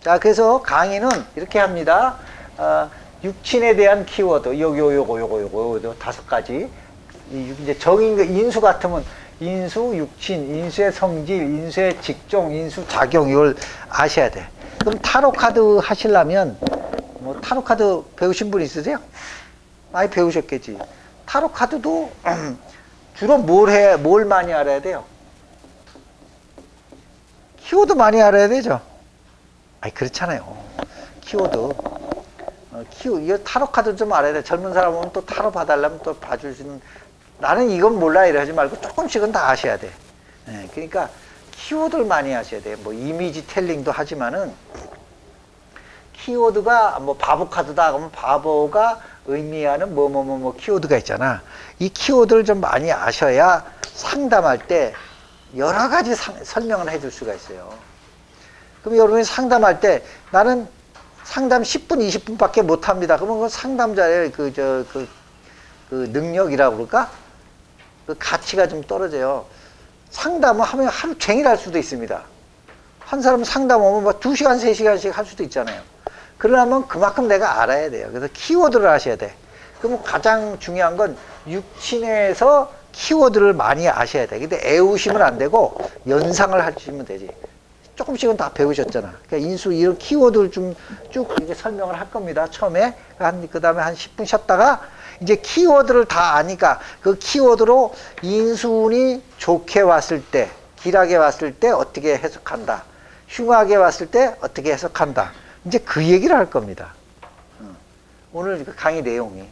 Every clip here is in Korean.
자, 그래서 강의는 이렇게 합니다. 육친에 대한 키워드, 요거 5가지. 이제 정인 거 인수 같으면 인수, 육친, 인수의 성질, 인수의 직종, 인수 작용 이걸 아셔야 돼. 그럼 타로 카드 하시려면 뭐 타로 카드 배우신 분 있으세요? 많이 배우셨겠지. 타로 카드도 주로 뭘 많이 알아야 돼요? 키워드 많이 알아야 되죠. 아니 그렇잖아요. 키워드. 이거 타로 카드 좀 알아야 돼. 젊은 사람은 또 타로 봐달라면 또 봐줄 수 있는. 나는 이건 몰라 이러지 말고 조금씩은 다 아셔야 돼. 네, 그러니까 키워드를 많이 아셔야 돼. 뭐 이미지 텔링도 하지만은 키워드가 뭐 바보 카드다 그러면 바보가 의미하는 뭐 키워드가 있잖아. 이 키워드를 좀 많이 아셔야 상담할 때 여러 가지 설명을 해줄 수가 있어요. 그럼 여러분이 상담할 때 나는 상담 10분, 20분밖에 못 합니다. 그러면 그 상담자의 그 능력이라고 그럴까? 그 가치가 좀 떨어져요. 상담을 하면 하루 종일 할 수도 있습니다. 한 사람 상담 오면 뭐 2시간, 3시간씩 할 수도 있잖아요. 그러려면 그만큼 내가 알아야 돼요. 그래서 키워드를 아셔야 돼. 그럼 가장 중요한 건 육친에서 키워드를 많이 아셔야 돼. 근데 애우시면 안 되고 연상을 하시면 되지. 조금씩은 다 배우셨잖아. 그러니까 인수 이런 키워드를 좀 쭉 이제 설명을 할 겁니다. 처음에 그 다음에 한 10분 쉬었다가 이제 키워드를 다 아니까 그 키워드로 인수운이 좋게 왔을 때, 길하게 왔을 때 어떻게 해석한다. 흉하게 왔을 때 어떻게 해석한다. 이제 그 얘기를 할 겁니다. 오늘 그 강의 내용이.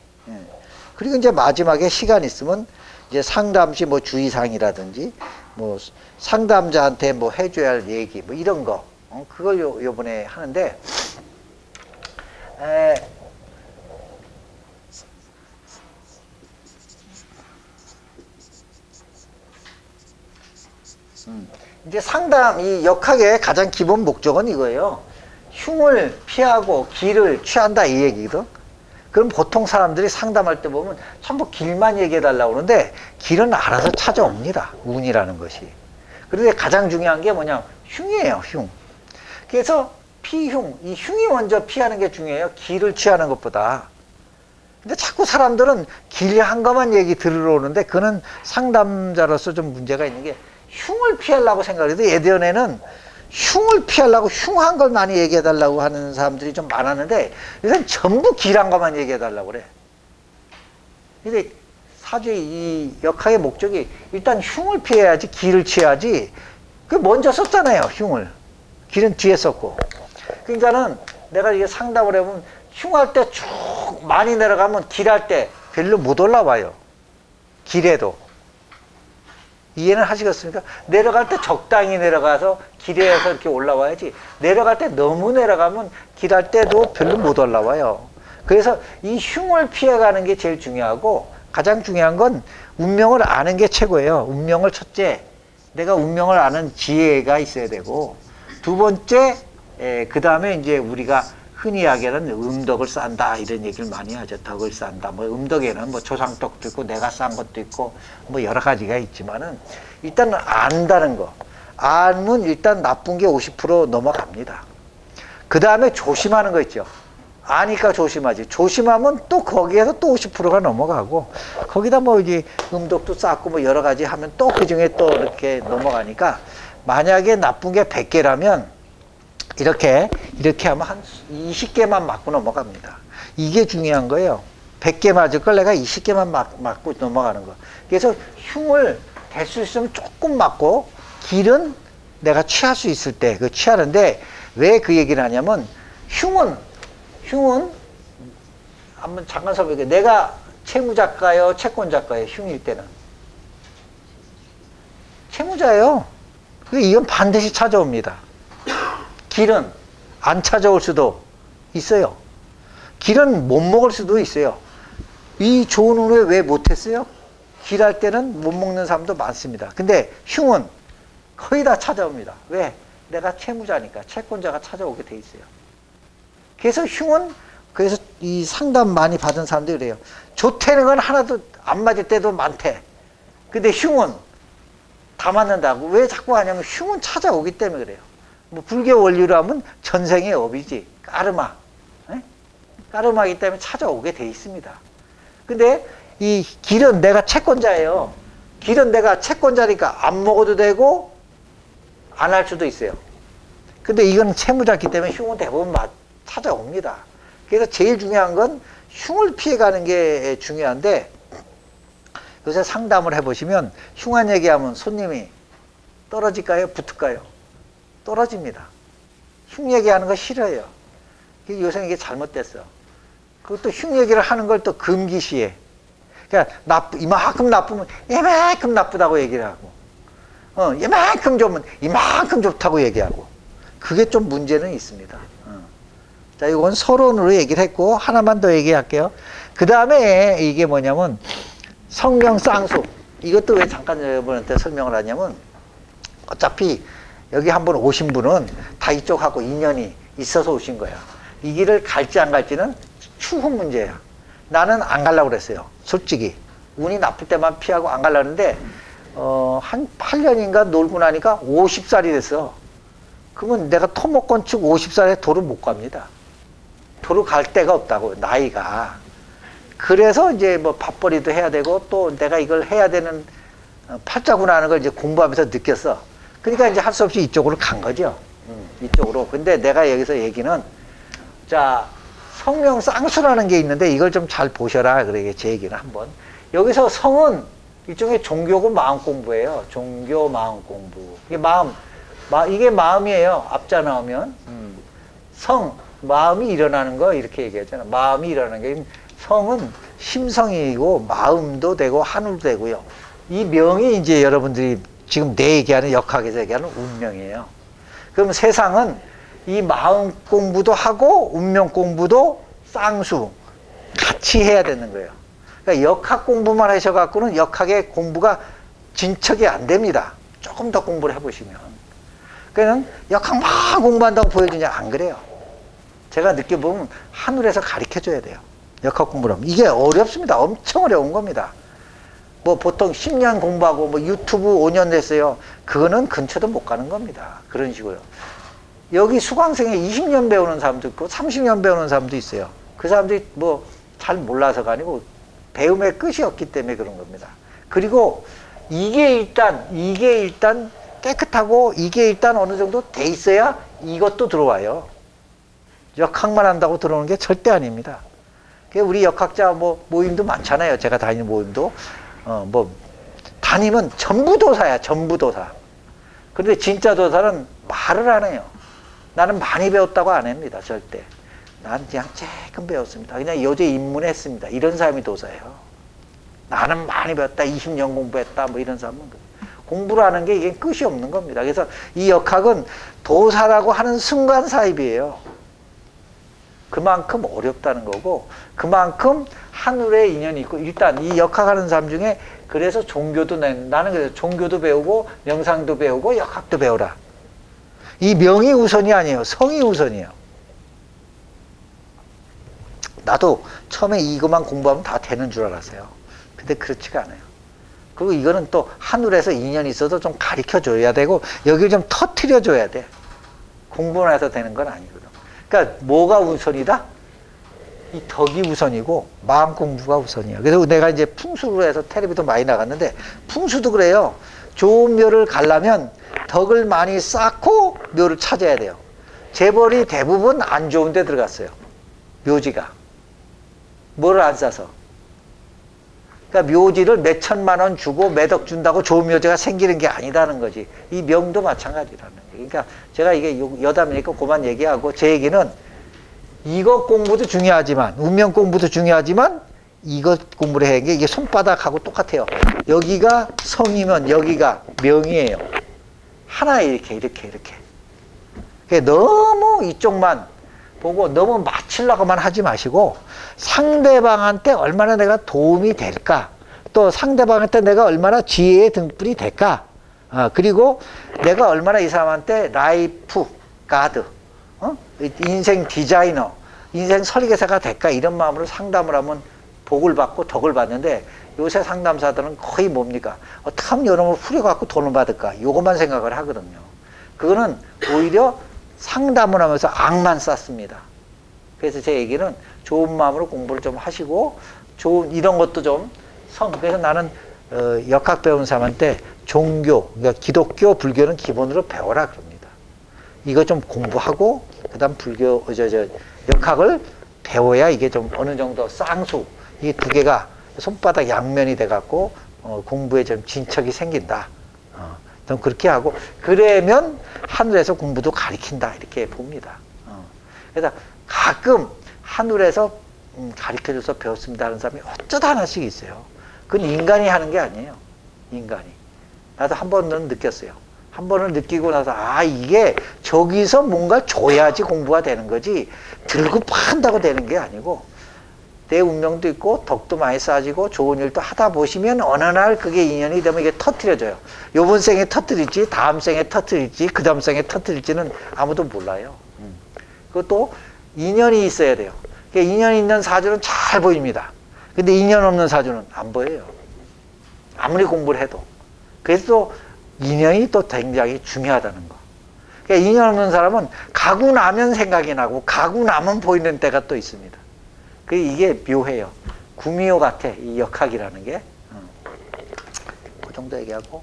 그리고 이제 마지막에 시간 있으면 이제 상담 시 뭐 주의사항이라든지 뭐 상담자한테 뭐 해줘야 할 얘기 뭐 이런 거 그걸 요번에 하는데 이제 상담 이 역학의 가장 기본 목적은 이거예요. 흉을 피하고 길을 취한다 이 얘기거든. 그럼 보통 사람들이 상담할 때 보면 전부 길만 얘기해 달라고 그러는데 길은 알아서 찾아옵니다. 운이라는 것이. 그런데 가장 중요한 게 뭐냐? 흉이에요, 흉. 그래서 피흉, 이 흉이 먼저 피하는 게 중요해요. 길을 취하는 것보다. 근데 자꾸 사람들은 길 한 것만 얘기 들으러 오는데 그는 상담자로서 좀 문제가 있는 게 흉을 피하려고 생각해도 예전에는 흉을 피하려고 흉한 걸 많이 얘기해 달라고 하는 사람들이 좀 많았는데 요새는 전부 길한 것만 얘기해 달라고 그래. 근데 사주의 이 역학의 목적이 일단 흉을 피해야지 길을 취해야지. 그 먼저 썼잖아요, 흉을. 길은 뒤에 썼고. 그러니까는 내가 이게 상담을 해보면 흉할 때 쭉 많이 내려가면 길할 때 별로 못 올라와요. 길에도. 이해는 하시겠습니까? 내려갈 때 적당히 내려가서 길에서 이렇게 올라와야지 내려갈 때 너무 내려가면 길할 때도 별로 못 올라와요. 그래서 이 흉을 피해가는 게 제일 중요하고 가장 중요한 건 운명을 아는 게 최고예요. 운명을 첫째, 내가 운명을 아는 지혜가 있어야 되고 두 번째, 그 다음에 이제 우리가 흔히 하기에는 음덕을 쌓는다 이런 얘기를 많이 하죠. 덕을 쌓는다. 뭐 음덕에는 뭐 조상덕도 있고 내가 쌓은 것도 있고 뭐 여러 가지가 있지만은 일단 안다는 거. 알면 일단 나쁜 게 50% 넘어갑니다. 그 다음에 조심하는 거 있죠. 아니까 조심하지. 조심하면 또 거기에서 또 50%가 넘어가고 거기다 뭐 이제 음덕도 쌓고 뭐 여러 가지 하면 또 그 중에 또 이렇게 넘어가니까 만약에 나쁜 게 100개라면 이렇게 하면 한 20개만 맞고 넘어갑니다. 이게 중요한 거예요. 100개 맞을 걸 내가 20개만 맞고 넘어가는 거. 그래서 흉을 될 수 있으면 조금 맞고 길은 내가 취할 수 있을 때 그 취하는데 왜 그 얘기를 하냐면 흉은 한번 잠깐 설명해. 내가 채무자가요, 채권자가요, 흉일 때는 채무자예요. 이건 반드시 찾아옵니다. 길은 안 찾아올 수도 있어요. 길은 못 먹을 수도 있어요. 이 좋은 운을 왜 못했어요? 길할 때는 못 먹는 사람도 많습니다. 근데 흉은 거의 다 찾아옵니다. 왜? 내가 채무자니까 채권자가 찾아오게 돼 있어요. 그래서 흉은 그래서 이 상담 많이 받은 사람들이 그래요. 좋다는 건 하나도 안 맞을 때도 많대. 근데 흉은 다 맞는다고. 왜 자꾸 하냐면 흉은 찾아오기 때문에 그래요. 뭐 불교 원리로 하면 전생의 업이지. 까르마. 에? 까르마이기 때문에 찾아오게 돼 있습니다. 근데 이 길은 내가 채권자예요. 길은 내가 채권자니까 안 먹어도 되고 안 할 수도 있어요. 근데 이건 채무자기 때문에 흉은 대부분 찾아옵니다. 그래서 제일 중요한 건 흉을 피해가는 게 중요한데, 요새 상담을 해보시면 흉한 얘기하면 손님이 떨어질까요? 붙을까요? 떨어집니다. 흉 얘기하는 거 싫어요. 요새 이게 잘못됐어. 그것도 흉 얘기를 하는 걸 또 금기시해. 그러니까 이만큼 나쁘면 이만큼 나쁘다고 얘기를 하고, 이만큼 좋으면 이만큼 좋다고 얘기하고. 그게 좀 문제는 있습니다. 자, 이건 서론으로 얘기를 했고, 하나만 더 얘기할게요. 그 다음에 이게 뭐냐면 성명 쌍수. 이것도 왜 잠깐 여러분한테 설명을 하냐면, 어차피 여기 한번 오신 분은 다 이쪽하고 인연이 있어서 오신 거야. 이 길을 갈지 안 갈지는 추후 문제야. 나는 안 가려고 그랬어요. 솔직히. 운이 나쁠 때만 피하고 안 가려고 했는데, 한 8년인가 놀고 나니까 50살이 됐어. 그러면 내가 토목건축 50살에 도를 못 갑니다. 도로 갈 데가 없다고, 나이가. 그래서 이제 뭐 밥벌이도 해야 되고, 또 내가 이걸 해야 되는 팔자구나 하는 걸 이제 공부하면서 느꼈어. 그러니까 이제 할 수 없이 이쪽으로 간 거죠. 이쪽으로. 근데 내가 여기서 얘기는, 자, 성명 쌍수라는 게 있는데 이걸 좀 잘 보셔라. 그래, 제 얘기는 한번. 여기서 성은 일종의 종교고 마음 공부예요. 종교 마음 공부. 이게 이게 마음이에요. 앞자 나오면. 성, 마음이 일어나는 거 이렇게 얘기하잖아. 마음이 일어나는 게, 성은 심성이고 마음도 되고 하늘도 되고요. 이 명이 이제 여러분들이 지금 내 얘기하는 역학에서 얘기하는 운명이에요. 그럼 세상은 이 마음 공부도 하고 운명 공부도 쌍수 같이 해야 되는 거예요. 그러니까 역학 공부만 하셔갖고는 역학의 공부가 진척이 안 됩니다. 조금 더 공부를 해보시면. 그러니까 역학만 공부한다고 보여주냐? 안 그래요. 제가 느껴보면 하늘에서 가르쳐줘야 돼요. 역학 공부를 하면. 이게 어렵습니다. 엄청 어려운 겁니다. 뭐 보통 10년 공부하고 뭐 유튜브 5년 됐어요. 그거는 근처도 못 가는 겁니다. 그런 식으로. 여기 수강생에 20년 배우는 사람도 있고 30년 배우는 사람도 있어요. 그 사람들이 뭐 잘 몰라서가 아니고 배움의 끝이 없기 때문에 그런 겁니다. 그리고 이게 일단 깨끗하고 이게 일단 어느 정도 돼 있어야 이것도 들어와요. 역학만 한다고 들어오는 게 절대 아닙니다. 우리 역학자 뭐 모임도 많잖아요. 제가 다니는 모임도. 뭐 다니면 전부 도사야. 전부 도사. 그런데 진짜 도사는 말을 안 해요. 나는 많이 배웠다고 안 합니다. 절대. 난 그냥 조금 배웠습니다. 그냥 여제 입문했습니다. 이런 사람이 도사예요. 나는 많이 배웠다. 20년 공부했다. 뭐 이런 사람은. 공부를 하는 게 이게 끝이 없는 겁니다. 그래서 이 역학은 도사라고 하는 순간 사입이에요. 그만큼 어렵다는 거고, 그만큼 하늘에 인연이 있고, 일단 이 역학하는 사람 중에 그래서 종교도 나는 그래서 종교도 배우고 명상도 배우고 역학도 배우라. 이 명이 우선이 아니에요. 성이 우선이에요. 나도 처음에 이것만 공부하면 다 되는 줄 알았어요. 근데 그렇지가 않아요. 그리고 이거는 또 하늘에서 인연이 있어도 좀 가르쳐 줘야 되고, 여기를 좀 터트려 줘야 돼. 공부만 해서 되는 건 아니거든. 그러니까 뭐가 우선이다? 이 덕이 우선이고 마음 공부가 우선이야. 그래서 내가 이제 풍수로 해서 텔레비도 많이 나갔는데, 풍수도 그래요. 좋은 묘를 가려면 덕을 많이 쌓고 묘를 찾아야 돼요. 재벌이 대부분 안 좋은 데 들어갔어요. 묘지가. 뭐를 안 싸서. 그러니까 묘지를 몇 천만 원 주고 매덕 준다고 좋은 묘지가 생기는 게 아니라는 거지. 이 명도 마찬가지라는 거예요. 그러니까 제가 이게 여담이니까 그만 얘기하고, 제 얘기는 이것 공부도 중요하지만, 운명 공부도 중요하지만, 이것 공부를 해야 게 이게 손바닥하고 똑같아요. 여기가 성이면 여기가 명이에요. 하나 이렇게. 너무 이쪽만 보고 너무 맞추려고만 하지 마시고, 상대방한테 얼마나 내가 도움이 될까, 또 상대방한테 내가 얼마나 지혜의 등불이 될까, 그리고 내가 얼마나 이 사람한테 라이프 가드, 인생 디자이너, 인생 설계사가 될까, 이런 마음으로 상담을 하면 복을 받고 덕을 받는데, 요새 상담사들은 거의 뭡니까? 어떻게 하면 여러분을 후려갖고 돈을 받을까? 요것만 생각을 하거든요. 그거는 오히려 상담을 하면서 악만 쌓습니다. 그래서 제 얘기는 좋은 마음으로 공부를 좀 하시고 좋은 이런 것도 좀 그래서 나는 역학 배우는 사람한테 종교, 그러니까 기독교, 불교는 기본으로 배워라 그럽니다. 이거 좀 공부하고 그다음 불교, 역학을 배워야 이게 좀 어느 정도 쌍수, 이 두 개가 손바닥 양면이 돼갖고 공부에 좀 진척이 생긴다. 좀 그렇게 하고 그러면 하늘에서 공부도 가리킨다 이렇게 봅니다. 그래서 가끔 하늘에서 가르쳐줘서 배웠습니다 하는 사람이 어쩌다 하나씩 있어요. 그건 인간이 하는 게 아니에요. 인간이. 나도 한 번은 느꼈어요. 한 번을 느끼고 나서 이게 저기서 뭔가 줘야지 공부가 되는 거지 들고 판다고 되는 게 아니고 내 운명도 있고 덕도 많이 쌓아지고 좋은 일도 하다 보시면 어느 날 그게 인연이 되면 이게 터뜨려져요. 요번 생에 터뜨릴지 다음 생에 터뜨릴지 그 다음 생에 터뜨릴지는 아무도 몰라요. 그것도 인연이 있어야 돼요. 그러니까 인연 있는 사주는 잘 보입니다. 근데 인연 없는 사주는 안 보여요. 아무리 공부를 해도. 그래서 또 인연이 또 굉장히 중요하다는 거. 그러니까 인연 없는 사람은 가고 나면 생각이 나고 가고 나면 보이는 때가 또 있습니다. 이게 묘해요. 구미호 같아, 이 역학이라는 게. 그 정도 얘기하고.